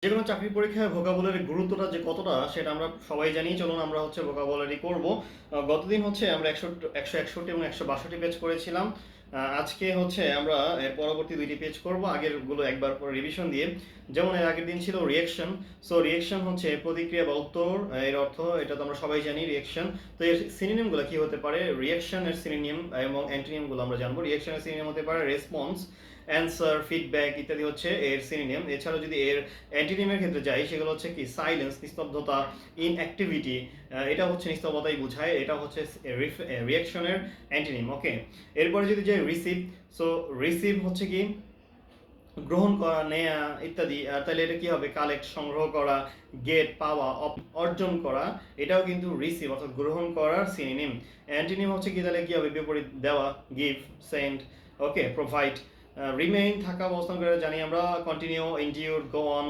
যেকোনো চাকরি পরীক্ষায় ভোকাবুলারির গুরুত্বটা যে কতটা সেটা আমরা সবাই জানি। চলুন আমরা ভোকাবুলারি করব। গতদিন আমরা 161 এবং 162 পেজ করেছিলাম। আজকে আমরা এর পরবর্তী দুইটি পেজ করব আগেরগুলো একবার করে রিভিশন দিয়ে। যেমন এর আগের দিন ছিল রিয়েকশন। সো রিয়েকশন হচ্ছে প্রতিক্রিয়া বা উত্তর, এর অর্থ এটা তো আমরা সবাই জানি রিয়েকশন। তো এর সিনোনিমগুলো কি হতে পারে? রিয়েকশনের সিনোনিম এবং অ্যান্টোনিমগুলো আমরা জানবো। রিয়েকশনের সিনোনিম হতে পারে রেসপন্স, অ্যান্সার, ফিডব্যাক ইত্যাদি হচ্ছে এর সিনোনিম। এছাড়াও যদি এর অ্যান্টিনিমের ক্ষেত্রে যাই সেগুলো হচ্ছে কি সাইলেন্স, নিস্তব্ধতা, ইনঅ্যাক্টিভিটি, এটা হচ্ছে নিস্তব্ধতাই বোঝায়। এটা হচ্ছে রিয়াকশনের অ্যান্টিনিম। ওকে, এরপরে যদি যাই রিসিভ। সো রিসিভ হচ্ছে কি গ্রহণ করা, নেয়া ইত্যাদি। তাহলে এটা কি হবে? কালেক্ট, সংগ্রহ করা, গেট, পাওয়া, অর্জন করা। এটাও কিন্তু রিসিভ অর্থাৎ গ্রহণ করার সিনোনিম। অ্যান্টিনিম হচ্ছে কি? তাহলে কি হবে? বিপরীত, দেওয়া, গিভ, সেন্ড। ওকে, প্রোভাইড। রিমেইন থাকা, অবস্থান করে জানি আমরা। কন্টিনিউ, এন্ডিউর, গো অন,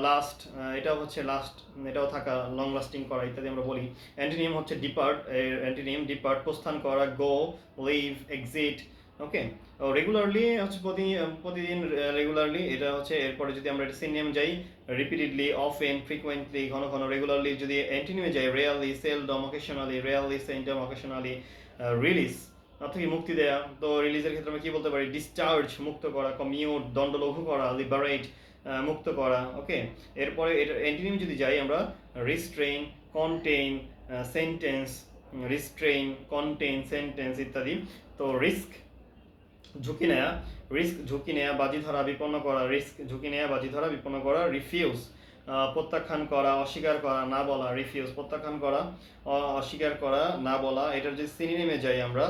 লাস্ট, এটাও হচ্ছে লাস্ট, এটাও থাকা, লং লাস্টিং করা ইত্যাদি আমরা বলি। অ্যান্টিনিম হচ্ছে ডিপার্ট, অ্যান্টিনিম ডিপার্ট, প্রস্থান করা, গো, লিভ, এক্সিট। ওকে, রেগুলারলি হচ্ছে প্রতিদিন, রেগুলারলি এটা হচ্ছে। এরপরে যদি আমরা এটা সিনোনিম যাই, রিপিটেডলি, অফেন, ফ্রিকুয়েন্টলি, ঘন ঘন। রেগুলারলি যদি অ্যান্টিনিমে যাই, rarely, seldom, occasionally, rarely, seldom, occasionally. Release অর্থাৎ কি? মুক্তি দেয়া। তো রিলিজের ক্ষেত্রে আমরা কি বলতে পারি? ডিসচার্জ, মুক্ত করা, কমিউট, দণ্ড লঘু করা, লিবারেট, মুক্ত করা। ওকে, এরপরে এটা অ্যান্টিনিম যদি যাই আমরা, রিস্ট্রেইন, কন্টেইন, সেন্টেন্স, রিস্ট্রেইন, কন্টেইন, সেন্টেন্স ইত্যাদি। তো রিস্ক ঝুঁকি নেয়া, রিস্ক ঝুঁকি নেয়া, বাজি ধরা, বিপন্ন করা। রিস্ক ঝুঁকি নেয়া, বাজি ধরা, বিপন্ন করা। রিফিউজ প্রত্যাখ্যান করা, অস্বীকার করা, না বলা। রিফিউজ প্রত্যাখ্যান করা, অস্বীকার করা, না বলা। এটার যে সিনোনিমে যাই আমরা,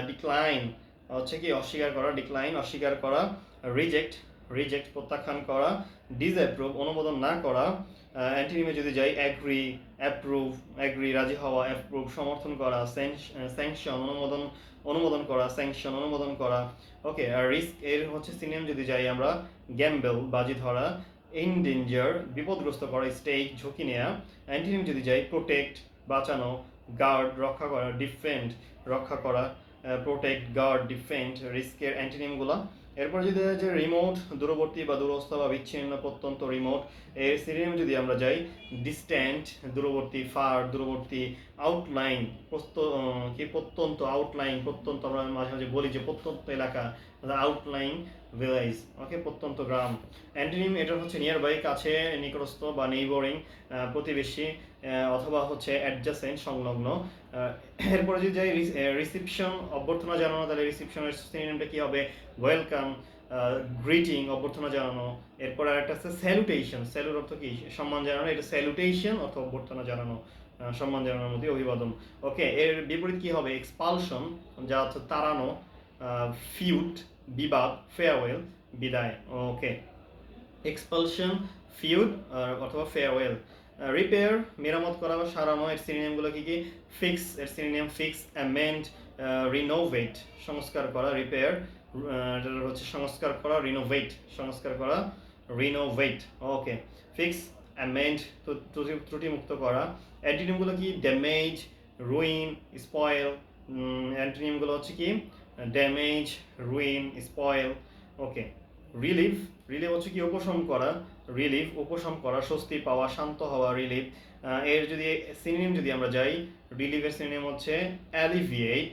ডিক্লাইন হচ্ছে কি? অস্বীকার করা, ডিক্লাইন অস্বীকার করা। রিজেক্ট, রিজেক্ট প্রত্যাখ্যান করা। ডিসঅ্যাপ্রুভ অনুমোদন না করা। অ্যান্টিনিমে যদি যাই, অ্যাগ্রি, অ্যাপ্রুভ, অ্যাগ্রি রাজি হওয়া, অ্যাপ্রুভ সমর্থন করা, স্যাংশন অনুমোদন, অনুমোদন করা, স্যাংশন অনুমোদন করা। ওকে, আর রিস্ক এর হচ্ছে সিনোনিম যদি যাই আমরা, গ্যাম্বল বাজি ধরা, ইনডেঞ্জার বিপদগ্রস্ত করা, স্টেক ঝুঁকি নেয়া। অ্যান্টিনিম যদি যাই, প্রোটেক্ট বাঁচানো, গার্ড রক্ষা করা, ডিফেন্ড রক্ষা করা। প্রোটেক্ট, গার্ড, ডিফেন্ড রিস্কের অ্যান্টিনিমগুলো। এরপর যদি যে রিমোট দূরবর্তী বা দূরস্থ বা বিচ্ছিন্ন, প্রত্যন্ত, রিমোট। এর সিনোনিম যদি আমরা যাই, ডিস্ট্যান্ট দূরবর্তী, ফার দূরবর্তী, আউটলাইন কি? প্রত্যন্ত, আউটলাইন প্রত্যন্ত। আমরা মাঝে মাঝে বলি যে প্রত্যন্ত এলাকা, আউটলাইন ভিলেজ। ওকে, প্রত্যন্ত গ্রাম। অ্যান্টিনিম এটা হচ্ছে নিয়ার বাই, কাছে, নিকটস্থ বা নেইবরিং, প্রতিবেশী, অথবা হচ্ছে অ্যাডজাসেন্ট, সংলগ্ন। এরপরে যদি যাই রিসিপশন অভ্যর্থনা জানানো, তাহলে রিসিপশনের সিনোনিমটা কি হবে? ওয়েলকাম, গ্রিটিং অভ্যর্থনা জানানো। এরপর আরেকটা আছে স্যালুটেশন। স্যালুট অর্থ কি? সম্মান জানানো। এটা স্যালুটেশন অর্থ অভ্যর্থনা জানানো, সম্মান জানানোর মধ্যে অভিবাদন। ওকে, এর বিপরীত কি হবে? এক্সপালশন, যা হচ্ছে তাড়ানো। ফিউট বিবাদ, ফেয়ারওয়েল বিদায়। ওকে, এক্সপালশন, ফিউড অথবা ফেয়ারওয়েল। রিপেয়ার মেরামত করা বা সারানো। এর সিনোনিমগুলো কি কি? ফিক্স এর সিনোনিম ফিক্স, অ্যামেন্ড, রিনোভেট সংস্কার করা। রিপেয়ার হচ্ছে সংস্কার করা, রিনোভেট সংস্কার করা, রিনোভেট। ওকে, ফিক্স, অ্যামেন্ড ত্রুটিমুক্ত করা। অ্যান্টিনিমগুলো কি? Damage, ruin, spoil. অ্যান্টিনিমগুলো হচ্ছে কি? Damage, ruin, spoil. Okay, relieve, relieve হচ্ছে কি? উপশম করা। রিলিভ উপশম করা, স্বস্তি পাওয়া, শান্ত হওয়া, রিলিভ। এর যদি সিনোনিম যদি আমরা যাই, রিলিভের সিনোনিম হচ্ছে alleviate,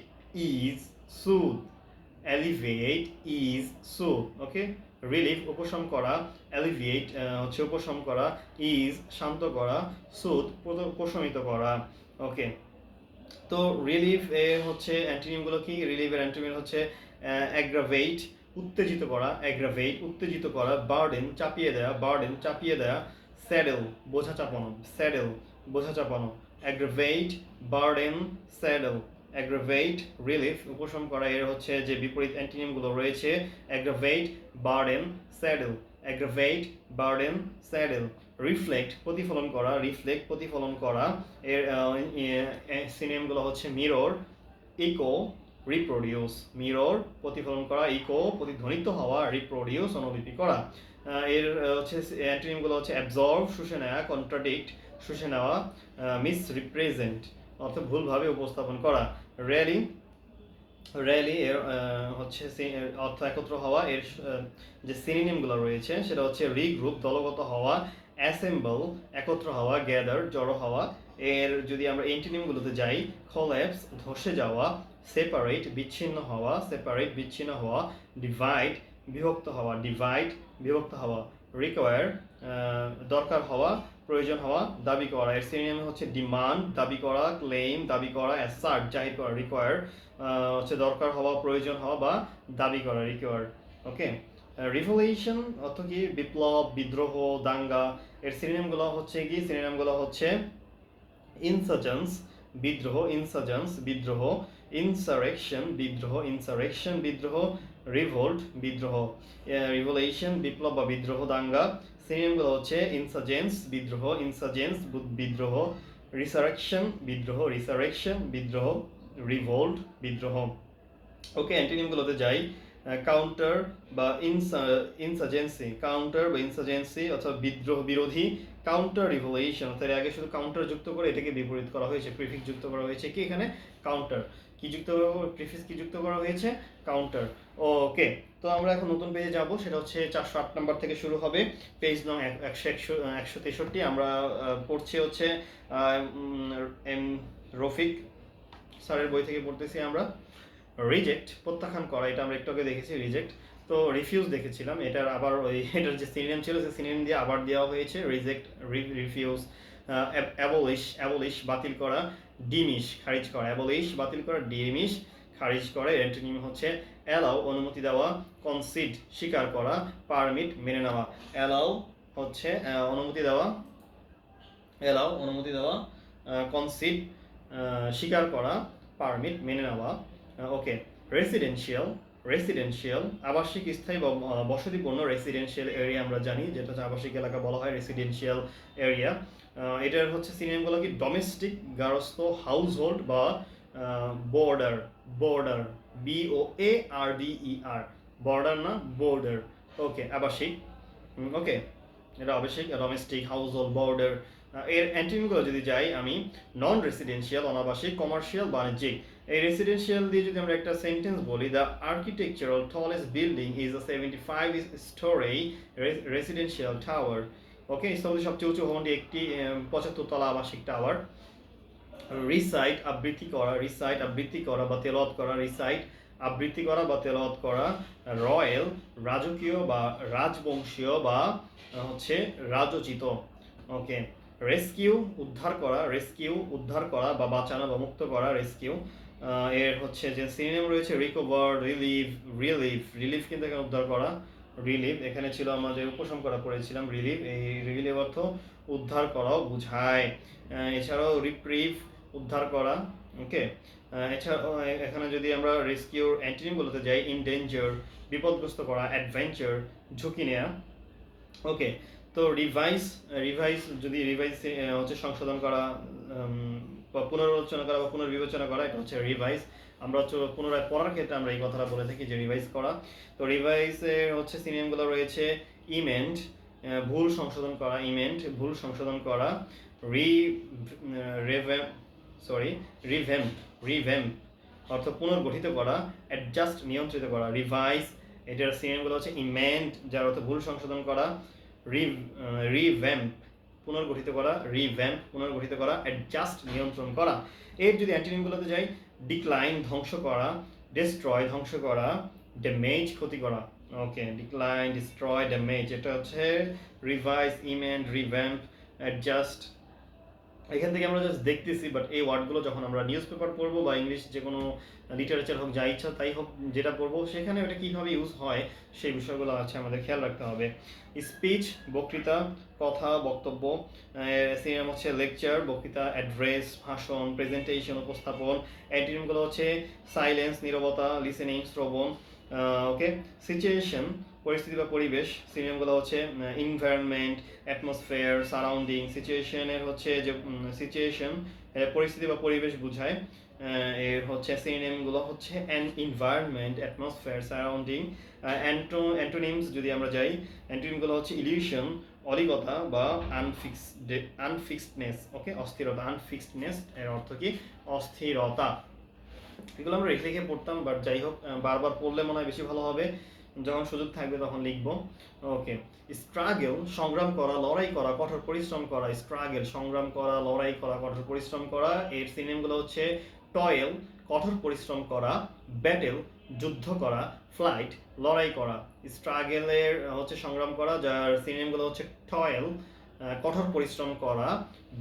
ease, soothe. Alleviate, ease, soothe. Okay, relieve উপশম করা, অ্যালিভিয়েট হচ্ছে উপশম করা, ইজ শান্ত করা, সুথ প্রশমিত করা। ওকে, তো রিলিভ এর হচ্ছে অ্যান্টিনিমগুলো কি? রিলিভের অ্যান্টিনিম হচ্ছে অ্যাগ্রাভেট উত্তেজিত করা, অ্যাগ্রাভেট উত্তেজিত করা। বার্ডেন চাপিয়ে দেওয়া, বার্ডেন চাপিয়ে দেওয়া। স্যাডেল বোঝা চাপানো, স্যাডেল বোঝা চাপানো। Aggravate, burden, saddle. Aggravate, relief উপশম করা। এর হচ্ছে যে বিপরীত অ্যান্টিনিমগুলো রয়েছে, aggravate, burden, saddle. Aggravate, burden, saddle. Reflect প্রতিফলন করা, রিফ্লেক্ট প্রতিফলন করা। এর সিনোনিমগুলো হচ্ছে মিরর, ইকো, রিপ্রোডিউস। মিরর প্রতিফলন করা, ইকো প্রতিধ্বনিত হওয়া, রিপ্রোডিউস অনুলিপি করা। এর হচ্ছে অ্যান্টোনিমগুলো হচ্ছে অ্যাবজর্ব শুষে নেওয়া, কন্ট্রাডিক্ট শুষে নেওয়া, মিস রিপ্রেজেন্ট অর্থাৎ ভুলভাবে উপস্থাপন করা। র্যালি র্যালি এর হচ্ছে এর অর্থ একত্র হওয়া, এর যে সিনোনিমগুলো রয়েছে সেটা হচ্ছে রিগ্রুপ দলগত হওয়া, অ্যাসেম্বল একত্র হওয়া, গ্যাদার জড়ো হওয়া। এর যদি আমরা এন্টিনিমগুলোতে যাই, কোল্যাপস ধসে যাওয়া, সেপারেট বিচ্ছিন্ন হওয়া, সেপারেট বিচ্ছিন্ন হওয়া, ডিভাইড বিভক্ত হওয়া, ডিভাইড বিভক্ত হওয়া, রিকোয়ার দরকার হওয়া, প্রয়োজন হওয়া, দাবি করা। এর সিনোনিম হচ্ছে ডিমান্ড দাবি করা, ক্লেম দাবি করা, অ্যাসার্ট জাহির করা, রিকোয়ার হচ্ছে দরকার হওয়া, প্রয়োজন হওয়া বা দাবি করা, রিকোয়ার। ওকে, রিভলিউশন অর্থ কি বিপ্লব, বিদ্রোহ, দাঙ্গা। এর সিনোনিমগুলো হচ্ছে ইনসার্জেন্স বিদ্রোহ, ইনসার্জেন্স বিদ্রোহ, ইনসারেকশন বিদ্রোহ, ইনসারেকশন বিদ্রোহ, রিভোল্ট বিদ্রোহ। রিভলিউশন বিপ্লব বা বিদ্রোহ, দাঙ্গা। সিনোনিমগুলো হচ্ছে ইনসার্জেন্স বিদ্রোহ, ইনসার্জেন্স বিদ্রোহ, রিসারেকশন বিদ্রোহ, রিসারেকশন বিদ্রোহ, রিভোল্ট বিদ্রোহ। ওকে, অ্যান্টিনিমগুলোতে যাই। কাউন্টার বা ইনসার্জেন্সি, কাউন্টার বা ইনসার্জেন্সি অর্থাৎ বিদ্রোহ বিরোধী, কাউন্টার রিভলিউশন অর্থাৎ আগে শুধু কাউন্টার যুক্ত করে এটাকে বিপরীত করা হয়েছে, প্রিফিক্স যুক্ত করা হয়েছে কি এখানে কাউন্টার, কি যুক্ত প্রিফিক্স কি যুক্ত করা হয়েছে কাউন্টার। ওকে, তো আমরা এখন নতুন পেজে যাব, সেটা হচ্ছে 408 নাম্বার থেকে শুরু হবে, পেজ নং 163। আমরা পড়ছি হচ্ছে এম রফিক স্যারের বই থেকে পড়তেছি আমরা। রিজেক্ট প্রত্যাখ্যান করা, এটা আমরা একটু আগে দেখেছি রিজেক্ট। তো রিফিউজ দেখেছিলাম, এটার আবার এটার যে সিনোনিম ছিল সেই সিনোনিম দিয়ে আবার দেওয়া হয়েছে রিজেক্ট, রিফিউজ। অ্যাবলিশ, অ্যাবলিশ বাতিল করা, ডিমিশ খারিজ করা, অ্যাবলিশ বাতিল করা, ডিমিশ খারিজ করা। অ্যান্টোনিম হচ্ছে অ্যালাউ অনুমতি দেওয়া, কনসিড স্বীকার করা, পারমিট মেনে নেওয়া। অ্যালাউ হচ্ছে অনুমতি দেওয়া, অ্যালাউ অনুমতি দেওয়া, কনসিড স্বীকার করা, পারমিট মেনে নেওয়া। ওকে, রেসিডেন্সিয়াল, রেসিডেন্সিয়াল আবাসিক স্থায়ী বা বসতিপূর্ণ, রেসিডেন্সিয়াল এরিয়া আমরা জানি যেটা হচ্ছে আবাসিক এলাকা বলা হয় রেসিডেন্সিয়াল এরিয়া। এটার হচ্ছে সিনোনিমগুলো কি ডোমেস্টিক গার্হস্থ, হাউস হোল্ড বা বর্ডার, বর্ডার BOARDER, বর্ডার না বর্ডার। ওকে, আবাসিক। ওকে, এটা আবাসিক, ডোমেস্টিক, হাউস হোল্ড, বর্ডার। এর অ্যান্টিনিমগুলো যদি যাই আমি, নন রেসিডেন্সিয়াল অনাবাসিক, কমার্শিয়াল বাণিজ্যিক। এই রেসিডেন্সিয়াল দিয়ে যদি আমরা একটা সেন্টেন্স বলি, the architectural tallest building is a 75 storey residential tower. Okay, স্থপতি সবচেয়ে উঁচু ভবনটি একটি 75 তলা আবাসিক টাওয়ার। রিসাইট আবৃত্তি করা, রিসাইট আবৃত্তি করা বা তেলাওয়াত করা, রিসাইট আবৃত্তি করা বা তেলাওয়াত করা। রয়্যাল রাজকীয় বা রাজবংশীয় বা হচ্ছে রাজোচিত। ওকে, রেস্কিউ উদ্ধার করা, রেস্কিউ উদ্ধার করা বা বাঁচানো বা মুক্ত করা, রেস্কিউ। এর হচ্ছে যে সিনোনিম রয়েছে রিকভার, রিলিভ, রিলিফ, রিলিফ কিন্তু এখানে উদ্ধার করা, রিলিভ এখানে ছিল আমরা যে উপশম করা পড়েছিলাম রিলিভ, এই রিলিভ অর্থ উদ্ধার করাও বোঝায়। এছাড়াও রিপ্রিভ উদ্ধার করা। ওকে, এছাড়াও এখানে যদি আমরা রেস্কিউর অ্যান্টিনিমগুলোতে যাই, ইনডেঞ্জার বিপদগ্রস্ত করা, অ্যাডভেঞ্চার ঝুঁকি নেওয়া। ওকে, তো রিভাইজ, রিভাইজ যদি রিভাইজ হচ্ছে সংশোধন করা বা পুনরালোচনা করা বা পুনর্বিবেচনা করা, এটা হচ্ছে রিভাইজ। আমরা হচ্ছে পুনরায় পড়ার ক্ষেত্রে আমরা এই কথাটা বলে থাকি যে রিভাইজ করা। তো রিভাইজের হচ্ছে সিনোনিমগুলো রয়েছে ইমেন্ড ভুল সংশোধন করা, ইমেন্ড ভুল সংশোধন করা, রি রেভ্যাম্প, সরি রিভ্যাম্প, রিভ্যাম্প অর্থ পুনর্গঠিত করা, অ্যাডজাস্ট নিয়ন্ত্রিত করা। রিভাইজ এটার সিনোনিমগুলো হচ্ছে ইমেন্ড যার অর্থ ভুল সংশোধন করা, রিভ্যাম্প পুনর্গঠিত করা, রিভ্যাম্প পুনর্গঠিত করা, অ্যাডজাস্ট নিয়ন্ত্রণ করা। এর যদি অ্যান্টিনিমগুলোতে যাই, ডিক্লাইন ধ্বংস করা, ডিস্ট্রয় ধ্বংস করা, ড্যামেজ ক্ষতি করা। ওকে, ডিক্লাইন, ডিস্ট্রয়, ড্যামেজ, এটা হচ্ছে রিভাইজ, ইমেন্ড, রিভ্যাম্প, অ্যাডজাস্ট। এখান থেকে আমরা জাস্ট দেখতেছি, বাট এই ওয়ার্ডগুলো যখন আমরা নিউজ পেপার পড়বো বা ইংলিশ যে কোনো লিটারেচার হোক, যা ইচ্ছা তাই হোক, যেটা পড়বো সেখানে ওটা কীভাবে ইউজ হয় সেই বিষয়গুলো আছে আমাদের খেয়াল রাখতে হবে। স্পিচ বক্তৃতা, কথা, বক্তব্য। সিনেমা হচ্ছে লেকচার বক্তৃতা, অ্যাড্রেস ভাষণ, প্রেজেন্টেশন উপস্থাপন। অ্যান্টিনিমগুলো হচ্ছে সাইলেন্স নীরবতা, লিসেনিং শ্রবণ। ওকে, সিচুয়েশন পরিস্থিতি বা পরিবেশ। সিনোনিমগুলো হচ্ছে এনভায়রনমেন্ট, অ্যাটমসফিয়ার, সারাউন্ডিং। সিচুয়েশনের হচ্ছে যে সিচুয়েশন পরিস্থিতি বা পরিবেশ বোঝায়। এর হচ্ছে সিনোনিমগুলো হচ্ছে এনভায়রনমেন্ট, অ্যাটমসফিয়ার, সারাউন্ডিং। অ্যান্টোনিমস যদি আমরা যাই, অ্যান্টোনিমগুলো হচ্ছে ইলিউশন অলিকতা বা আনফিক্সডনেস। ওকে, অস্থিরতা, আনফিক্সডনেস এর অর্থ কি অস্থিরতা। এগুলো আমরা রেখে রেখে পড়তাম, বাট যাই হোক বারবার পড়লে মনে হয় বেশি ভালো হবে। যখন সুযোগ থাকবে তখন লিখবো। ওকে, স্ট্রাগল সংগ্রাম করা, লড়াই করা, কঠোর পরিশ্রম করা। স্ট্রাগল সংগ্রাম করা, লড়াই করা, কঠোর পরিশ্রম করা। এর সিনোনিমগুলো হচ্ছে টয়েল কঠোর পরিশ্রম করা, ব্যাটেল যুদ্ধ করা, ফ্লাইট লড়াই করা। স্ট্রাগলের হচ্ছে সংগ্রাম করা, যার সিনোনিমগুলো হচ্ছে টয়েল কঠোর পরিশ্রম করা,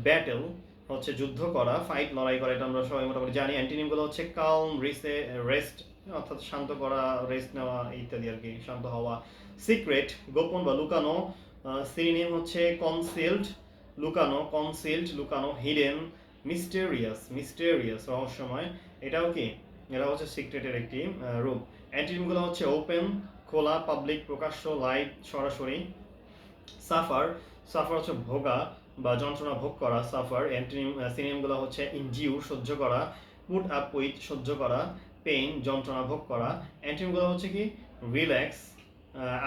ব্যাটেল হচ্ছে যুদ্ধ করা, ফাইট লড়াই করা, এটা আমরা সবাই মোটামুটি জানি। অ্যান্টিনিমগুলো হচ্ছে কালম রেস্ট অর্থাৎ শান্ত করা, রেস্ট নেওয়া ইত্যাদি আর কি, শান্ত হওয়া। সিক্রেট গোপন বা লুকানো, সিনোনিম হচ্ছে কনসিল্ড লুকানো, কনসিল্ড লুকানো, হিডেন মিস্টেরিয়াস রহস্যময়, এটাও কি, এটা হচ্ছে সিক্রেটের একটি রূপ। অ্যান্টিনিমগুলো হচ্ছে ওপেন খোলা, পাবলিক প্রকাশ্য, লাইভ সরাসরি। সাফার হচ্ছে ভোগা বা যন্ত্রণা ভোগ করা, সাফার। সিনোনিমগুলো হচ্ছে ইনজিউর সহ্য করা, পুট আপ উইথ সহ্য করা, পেইন যন্ত্রণা ভোগ করা। অ্যান্টিনিমগুলো হচ্ছে কি রিল্যাক্স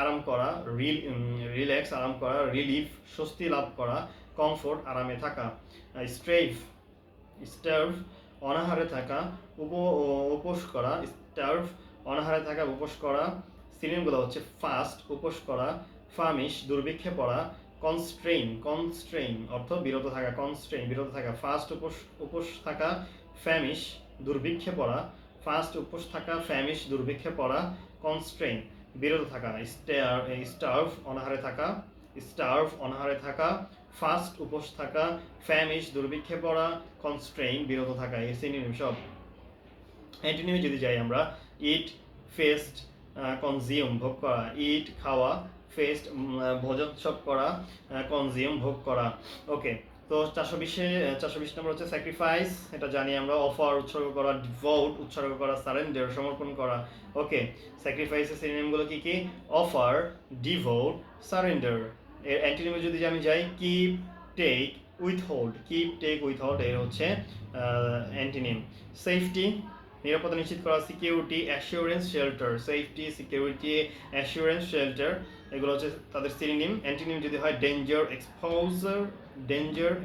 আরাম করা, রিল্যাক্স আরাম করা, রিলিফ স্বস্তি লাভ করা, কমফোর্ট আরামে থাকা। স্টার্ভ অনাহারে থাকা, উপোস করা, স্টার্ভ অনাহারে থাকা, উপোস করা। সিনোনিমগুলো হচ্ছে ফাস্ট উপোস করা, ফামিশ দুর্ভিক্ষে পড়া, কনস্ট্রেইন অর্থ বিরত থাকা, কনস্ট্রেইন বিরত থাকা, ফাস্ট উপোস থাকা, ফ্যামিশ দুর্ভিক্ষে পড়া, ফাস্ট উপোস থাকা, ফ্যামিশ দুর্ভিক্ষে পড়া, কনস্ট্রেইন বিরত থাকা। স্টার্ভ অনাহারে থাকা, ফাস্ট উপোস থাকা, ফ্যামিশ দুর্ভিক্ষে পড়া, কনস্ট্রেইন বিরত থাকা, এই সিনোনিম সব। অ্যান্টোনিমে যদি যাই আমরা, ইট ফেস্ট কনজিউম ভোগ করা, ইট খাওয়া, ফেস্ট ভোজোৎসব করা, কনজিউম ভোগ করা। ওকে, তো 420 নম্বর হচ্ছে স্যাক্রিফাইস, এটা জানি আমরা। অফার উৎসর্গ করা, ডিভোট উৎসর্গ করা, সারেন্ডার সমর্পণ করা। ওকে, স্যাক্রিফাইসের সিনোনিমগুলো কি কি? Offer, devote, surrender. এর অ্যান্টোনিমে যদি আমি যাই, কিপ টেক উইথহোল্ড, কিপ টেক উইথহোল্ড এর হচ্ছে অ্যান্টোনিম। সেফটি নিরাপত্তা নিশ্চিত করা, security assurance shelter, safety security assurance shelter, এগুলো হচ্ছে তাদের সিনোনিম। অ্যান্টোনিম যদি হয় ডেঞ্জার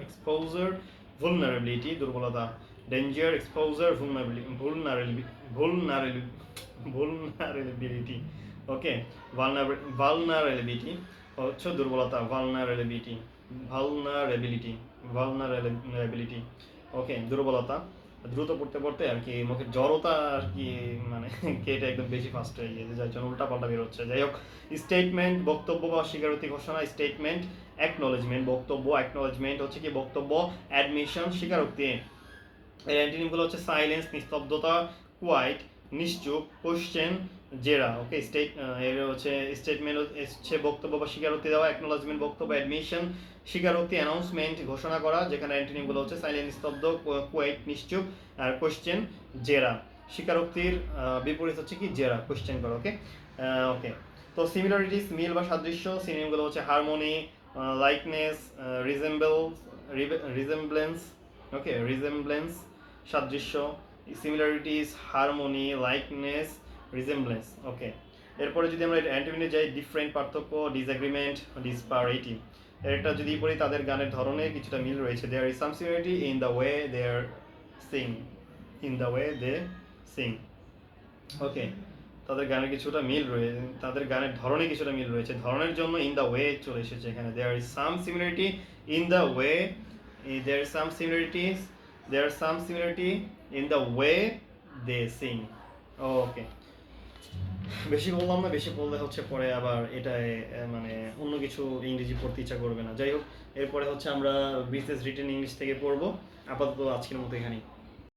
এক্সপোজার, ভুলনারেবিলিটি দুর্বলতা, ডেঞ্জার এক্সপোজার, ভুলনারেবিলিটি। ওকে, ভালনারেবিলিটি হচ্ছে দুর্বলতা, ভালনারেবিলিটি। ওকে, দুর্বলতা। দ্রুত পড়তে পড়তে আর কি মুখের জড়তা আর কি, মানে কেটে একদম বেশি ফাস্ট হয়ে গিয়েছে, যার জন্য উল্টা পাল্টা বের হচ্ছে। যাই হোক, স্টেটমেন্ট বক্তব্য বা স্বীকারোক্তি ঘোষণা, স্টেটমেন্ট। অ্যাকনোলেজমেন্ট বক্তব্য, অ্যাকনোলেজমেন্ট হচ্ছে কি বক্তব্য। অ্যাডমিশন স্বীকারোক্তি। এর অ্যান্টিনিমগুলো হচ্ছে সাইলেন্স নিস্তব্ধতা, কোয়াইট নিশ্চুপ, কোশ্চেন জেরা। ওকে, এর হচ্ছে স্টেটমেন্ট হচ্ছে বক্তব্য বা স্বীকারোক্তি দেওয়া, অ্যাকনোলেজমেন্ট বক্তব্য, অ্যাডমিশন স্বীকারোক্তি, অ্যানাউন্সমেন্ট ঘোষণা করা, যেখানে অ্যান্টিনিমগুলো হচ্ছে সাইলেন্ট নিস্তব্ধ, কোয়াইট নিশ্চুপ, আর কোশ্চেন জেরা। স্বীকারোক্তির বিপরীত হচ্ছে কি জেরা, কোশ্চেন করা। ওকে ওকে, তো সিমিলারিটিস মিল বা সাদৃশ্য, সিনোনিমগুলো হচ্ছে হারমোনি, লাইকনেস, রিজেম্বলেন্স। ওকে, রিজেম্বলেন্স সাদৃশ্য, সিমিলারিটিস, হারমোনি, লাইকনেস, রিজেম্বলেন্স। ওকে, এরপরে যদি আমরা অ্যান্টোনিমে যাই, ডিফারেন্ট পার্থক্য, ডিসএগ্রিমেন্ট, ডিসপারিটি। এটা যদি পড়ি, তাদের গানের ধরনে কিছুটা মিল রয়েছে। There is some similarity in the way they are sing, okay, তাদের গানের কিছুটা মিল রয়েছে, তাদের গানের ধরনে কিছুটা মিল রয়েছে, ধরনের জন্য ইন দ্য ওয়ে চলে এসেছে এখানে। There is some similarity in the way, there is some similarity in the way they sing. Okay, বেশি বললাম না, বেশি বললে হচ্ছে পরে আবার এটায় মানে অন্য কিছু ইংরেজি পড়তে ইচ্ছা করবে না। যাই হোক, এরপরে হচ্ছে আমরা বিসিএস রিটেন ইংলিশ থেকে পড়বো। আপাতত আজকের মতো এখানেই।